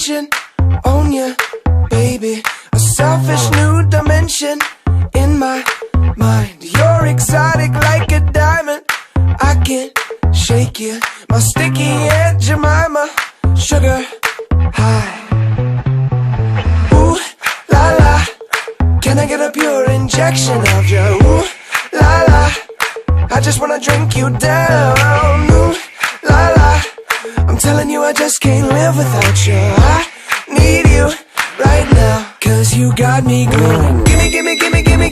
attention on you, baby. A selfish new dimension in my mind. You're exotic like a diamond. I can't shake you. My sticky Aunt Jemima, sugar high. Ooh la la, can I get a pure injection of you? Ooh la la, I just wanna drink you down. Ooh la la, I'm telling you I just can't live without you. I need you right now, 'cause you got me going. Gimme, gimme, gimme, gimme,